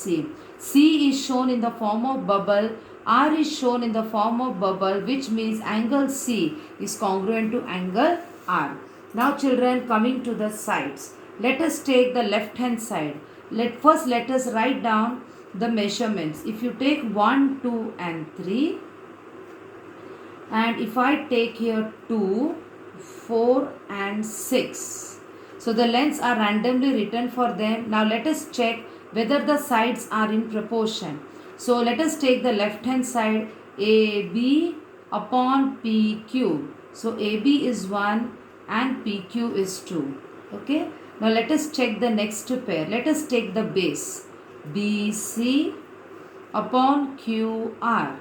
C. C is shown in the form of bubble. R is shown in the form of bubble, which means angle C is congruent to angle R. Now children, coming to the sides. Let us take the left hand side. Let us write down the measurements. If you take 1, 2 and 3, and if I take here 2, 4 and 6. So the lengths are randomly written for them. Now let us check whether the sides are in proportion. So let us take the left hand side, AB upon PQ. So AB is 1 and PQ is 2. Okay. Now let us check the next pair. Let us take the base, BC upon QR.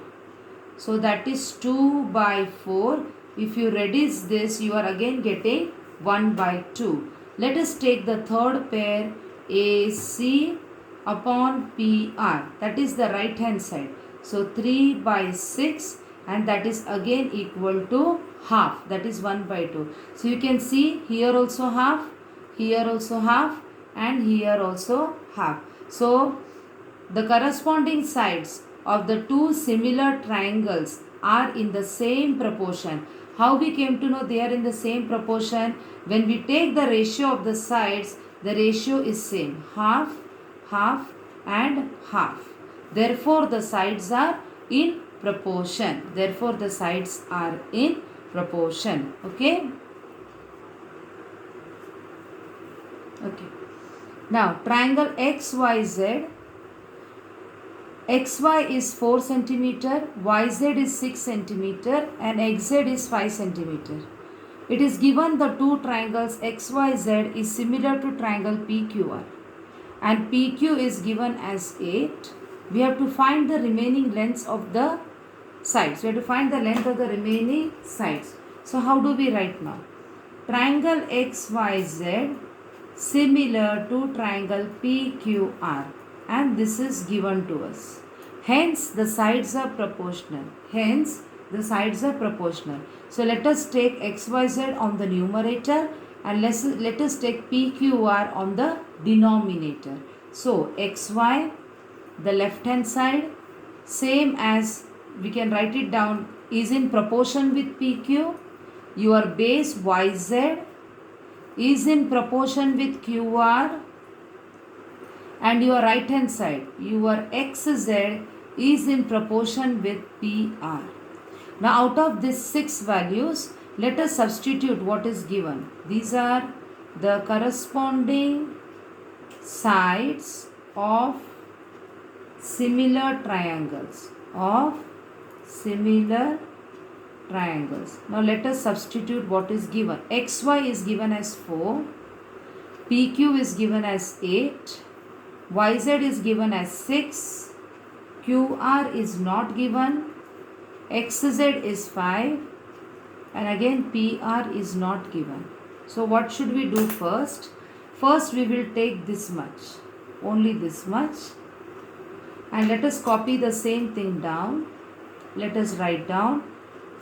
So that is 2 by 4. If you reduce this, you are again getting 1 by 2. Let us take the third pair, AC upon PR. That is the right hand side. So 3 by 6, and that is again equal to half. That is 1 by 2. So you can see here also half, here also half, and here also half. So the corresponding sides of the two similar triangles are in the same proportion. How we came to know they are in the same proportion? When we take the ratio of the sides, the ratio is same. Half, half and half. Therefore, the sides are in proportion. Therefore, the sides are in proportion. Okay? Okay. Now, triangle XYZ. XY is 4 centimeter, YZ is 6 centimeter, and XZ is 5 centimeter. It is given the two triangles XYZ is similar to triangle PQR, and PQ is given as 8. We have to find the remaining lengths of the sides. We have to find the length of the remaining sides. So how do we write now? Triangle XYZ similar to triangle PQR, and this is given to us. Hence the sides are proportional. Hence the sides are proportional. So let us take XYZ on the numerator, and let us take PQR on the denominator. So XY, the left hand side, same as we can write it down, is in proportion with PQ. Your base YZ is in proportion with QR, and your right hand side, your XZ, is in proportion with PR. Now out of these 6 values, let us substitute what is given. These are the corresponding sides of similar triangles. Now let us substitute what is given. XY is given as 4, PQ is given as 8, YZ is given as 6, QR is not given, XZ is 5, and again PR is not given. So what should we do first? First we will take this much, only this much, and let us copy the same thing down. Let us write down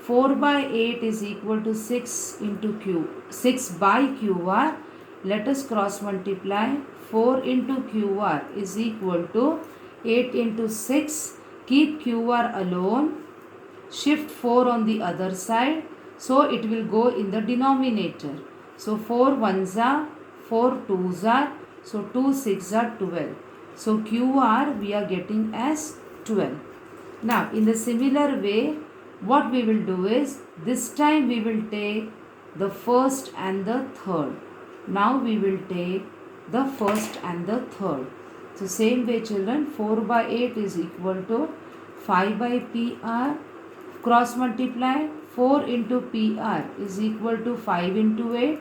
4 by 8 is equal to 6 by QR. Let us cross multiply. 4 into QR is equal to 8 into 6. Keep QR alone. Shift 4 on the other side. So it will go in the denominator. So 4 ones are, 4 twos are. So 2 6 are 12. So QR we are getting as 12. Now in the similar way, what we will do is, this time we will take the first and the third. Now we will take the first and the third. So same way children, 4 by 8 is equal to 5 by PR. Cross multiply. 4 into PR is equal to 5 into 8.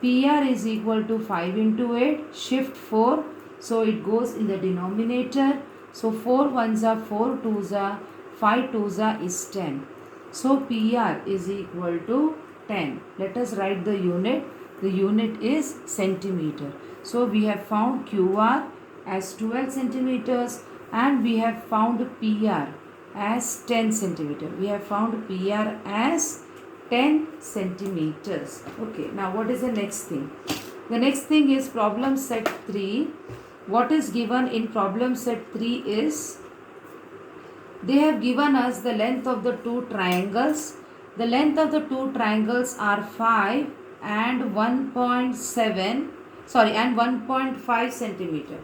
PR is equal to 5 into 8. Shift 4. So it goes in the denominator. So 4 ones are, 4 twos are, 5 twos are is 10. So PR is equal to 10. Let us write the unit. The unit is centimeter. So we have found QR as 12 centimeters, and we have found PR as 10 centimeter. We have found PR as 10 centimeters. Okay, now what is the next thing? The next thing is problem set 3. what is given in problem set 3 is, they have given us the length of the two triangles. The length of the two triangles are 5 and 1.7, sorry, and 1.5 centimeter.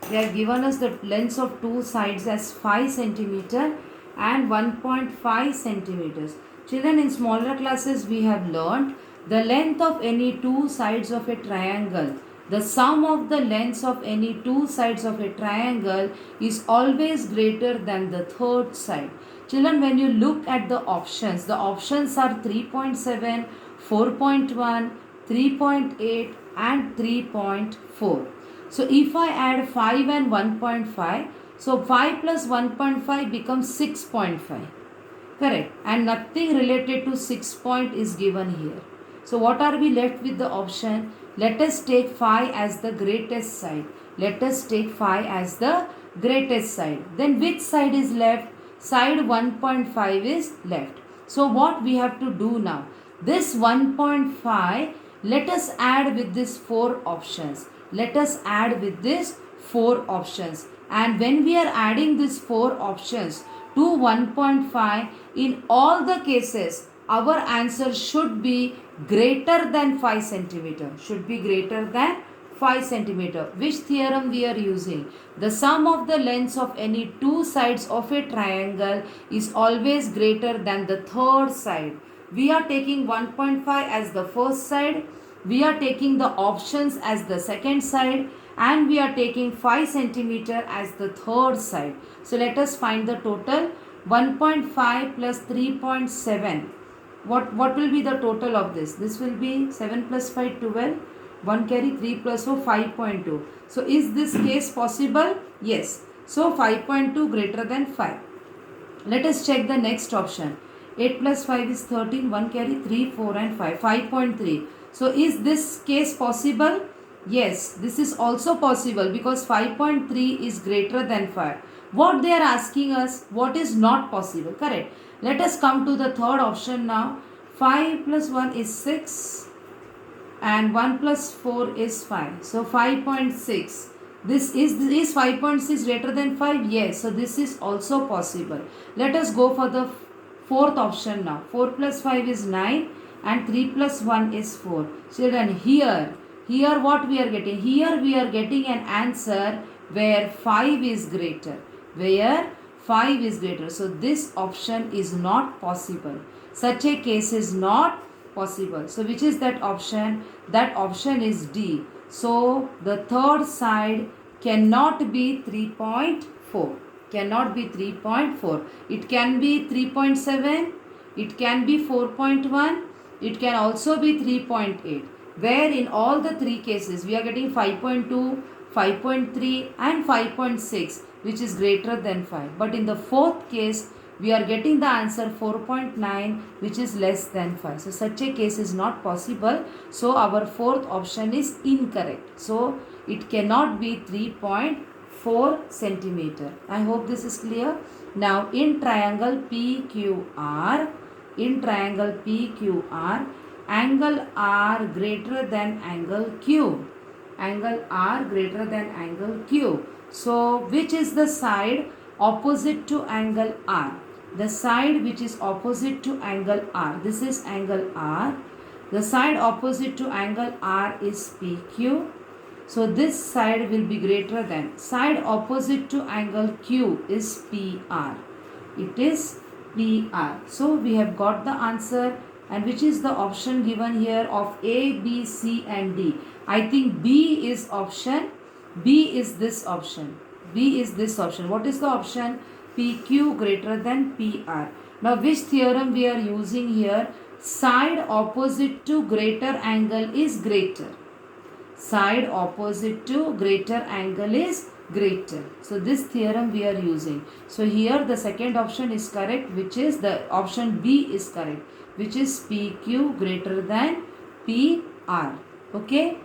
They have given us the lengths of two sides as 5 centimeter and 1.5 centimeters. Children, in smaller classes we have learned the length of any two sides of a triangle. The sum of the lengths of any two sides of a triangle is always greater than the third side. Children, when you look at the options are 3.7, 4.1, 3.8 and 3.4. So if I add 5 and 1.5, so 5 plus 1.5 becomes 6.5. Correct. And nothing related to 6 point is given here. So what are we left with the option? Let us take 5 as the greatest side. Let us take 5 as the greatest side. Then which side is left? Side 1.5 is left. So what we have to do now? This 1.5, let us add with these 4 options. Let us add with these 4 options. And when we are adding these 4 options to 1.5, in all the cases, our answer should be greater than 5 centimeter. Should be greater than 5 centimeter. Which theorem we are using? The sum of the lengths of any two sides of a triangle is always greater than the third side. We are taking 1.5 as the first side. We are taking the options as the second side. And we are taking 5 centimeter as the third side. So let us find the total. 1.5 plus 3.7. What will be the total of this? This will be 7 plus 5, 12. 1 carry 3 plus 4, 5.2. So is this case possible? Yes. So 5.2 greater than 5. Let us check the next option. 8 plus 5 is 13. 1 carry 3, 4 and 5. 5.3. So is this case possible? Yes. This is also possible because 5.3 is greater than 5. What they are asking us, what is not possible? Correct. Let us come to the third option now. 5 plus 1 is 6 and 1 plus 4 is 5. So 5.6. This is 5.6 greater than 5? Yes. So this is also possible. Let us go for the fourth option now. 4 plus 5 is 9 and 3 plus 1 is 4. Children, here what we are getting? Here we are getting an answer where 5 is greater. Where 5 is greater. So this option is not possible. Such a case is not possible. So which is that option? That option is D. So the third side cannot be 3.4. Cannot be 3.4. It can be 3.7. It can be 4.1. It can also be 3.8. Where in all the three cases we are getting 5.2, 5.3 and 5.6, which is greater than 5. But in the fourth case, we are getting the answer 4.9, which is less than 5. So such a case is not possible. So our fourth option is incorrect. So it cannot be 3.4 centimeter. I hope this is clear. Now in triangle PQR, angle R greater than angle Q. Angle R greater than angle Q. So which is the side opposite to angle R? The side which is opposite to angle R. This is angle R. The side opposite to angle R is PQ. So this side will be greater than. Side opposite to angle Q is PR. It is PR. So we have got the answer. And which is the option given here of A, B, C and D? I think B is option. B is this option. B is this option. What is the option? PQ greater than PR. Now which theorem we are using here? Side opposite to greater angle is greater. Side opposite to greater angle is greater. So this theorem we are using. So here the second option is correct, which is the option B is correct, which is PQ greater than PR. Okay.